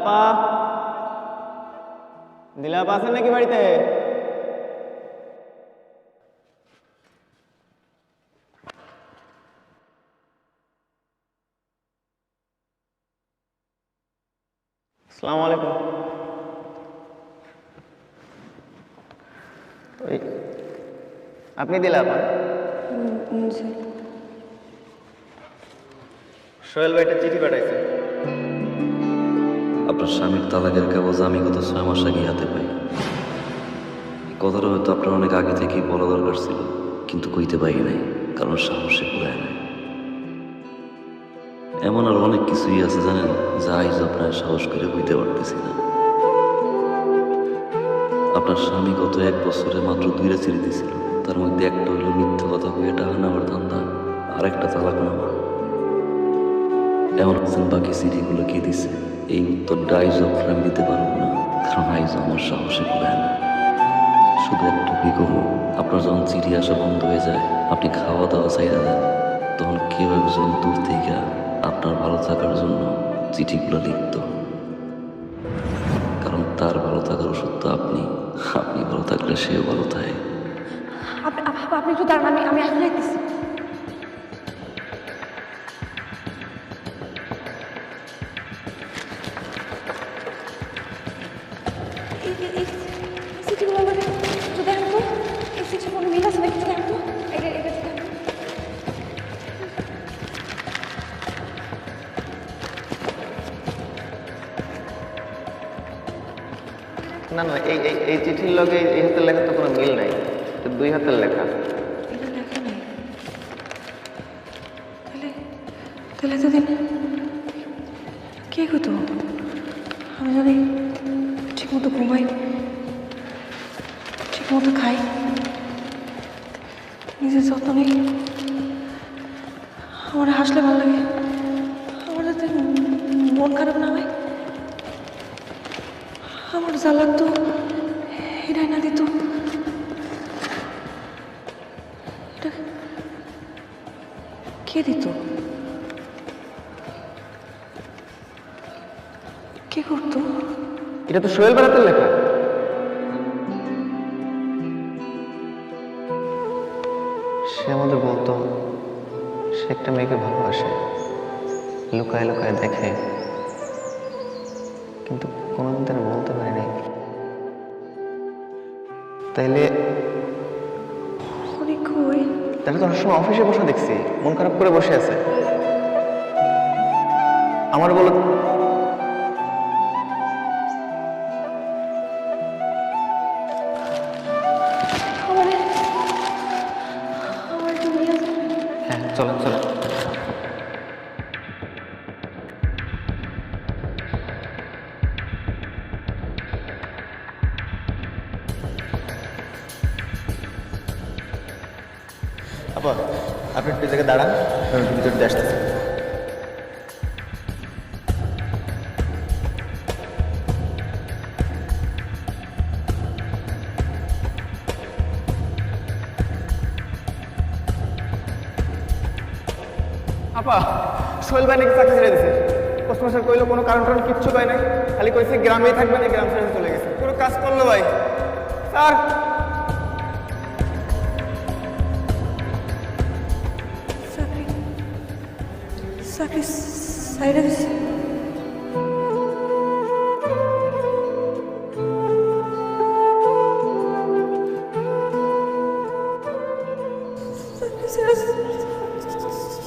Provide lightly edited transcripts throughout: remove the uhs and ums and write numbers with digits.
দিলাপা, দিলাপা আছেন নাকি বাড়িতে? আসসালামু আলাইকুম। আপনি দিলাপা? সোহেল ভাই একটা চিঠি পাঠাইছে। আপনার স্বামীর তালাকের কাগজ আমি গত 6 মাস আগে হাতে পাই। এই কথাটা হয়তো আপনার অনেক আগে থেকেই বলা দরকার ছিল, কিন্তু কইতে পারি নাই, কারণ সাহসে কুলায় নাই। এমন আর অনেক কিছুই আছে জানেন, যা আইজ আপনার সাহস করে কইতে পারতেছি না। আপনার স্বামী গত 1 বছরে মাত্র 2টা চিঠি দিছিল, তার মধ্যে একটা হইল মিথ্যে কথা কইয়ে টাকা নেওয়ার ধান্দা, আর একটা তালাকনামা। এমন আছেন বাকি চিঠিগুলো কে দিছে, এই উত্তরটা আইজ আমি দিতে পারবো না, কারণ আইজ আমার সাহসে কুলায় না। শুধু একটুকুই করুন, আপনার যখন চিঠি আসা বন্ধ হয়ে যায়, আপনি খাওয়া দাওয়া চাইরা দেন, তখন কেউ একজন দূর থেকে আপনার ভালো থাকার জন্য চিঠিগুলো লিখত, কারণ তার ভালো থাকার ওষুধ তো আপনি ভালো থাকলে সেও ভালো থাকে। আপনি একটু দাঁড়ান, আমি এখন যাইতেছি। এই চিঠিগুলো আমাকে একটু দেখেন তো, এই চিঠির কোনো মিল আছে নাকি, একটু দেখেন তো। এটা দেখেন। না না, এই এই এই চিঠির লগে এই হাতের লেখা তো কোনো মিল নাই, তো 2 হাতের লেখা। এটা লেখা নেই তাহলে এতদিন কে হতো? আমি যদি ঠিক মতো ঘুমাই, ঠিক মতো খাই, নিজের যত্ন নেই, আমার হাসলে ভালো লাগে, আমার যাতে মন খারাপ না হয়, আমার যা লাগতো এটাই না দিত, এটা কে দিত? কে করতো? এটা তো সোহেল ভাই হাতের লেখা। সে আমাদের বলতো সে একটা মেয়েকে ভালোবাসে, লুকায় লুকায় দেখে, কিন্তু কোনোদিন তারা বলতে পারে নাই। তাইলে অনেক কই তাহলে তো সময় অফিসে বসে দেখছি, মন খারাপ করে বসে আছে। আমার বলো, আমার একটু নিয়ে আসবে? হ্যাঁ চলেন চলেন। আপা, আপনি একটু জায়গায় দাঁড়ান, আমি একটু ভিতরে দিয়ে আসতেছি। আপা, সোহেল ভাই নাকি চাকরি ছেড়ে দিছে। পোস্টমাস্টার কইলো কোনো কারণ টারণ কিচ্ছু পায় নাই, খালি কইছে গ্রামেই থাকবে না, গ্রাম ছেড়ে চলে গেছে। পুরো কাজ করলো ভাই। স্যার চাকরি সাইডে দিছে।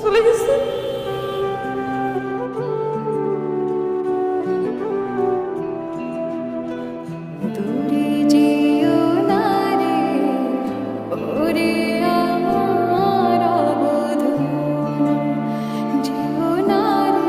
চলে গেছে। দূরে যেও না রে, ওরে আমার অবধূ, যেও না রে।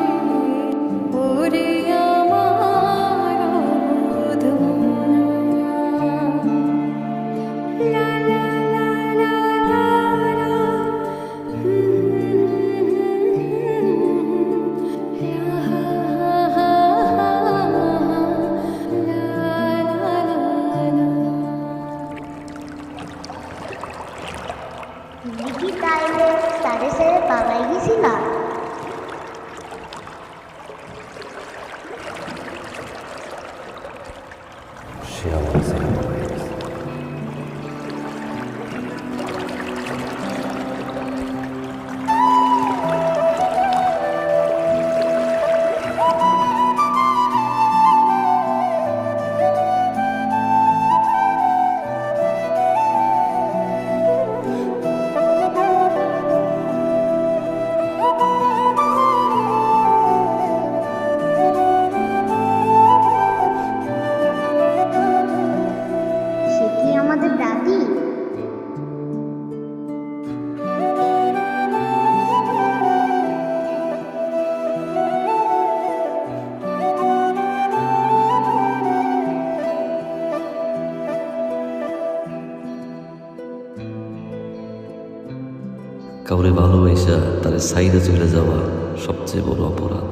কাউরে ভালোবাসা তারে সাইডে চলে যাওয়া সবচেয়ে বড় অপরাধ।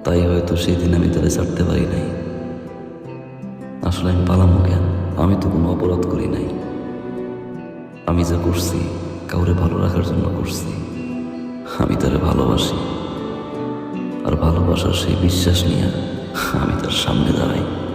তাই হয়তো সেই দিন আমি তারে ছাড়তে পারি নাই। আসলে আমি পালামো কেন? আমি তো কোনো অপরাধ করি নাই। আমি যা করছি কাউরে ভালো রাখার জন্য করছি। আমি তারে ভালোবাসি, আর ভালোবাসার সেই বিশ্বাস নিয়ে আমি তার সামনে দাঁড়াই।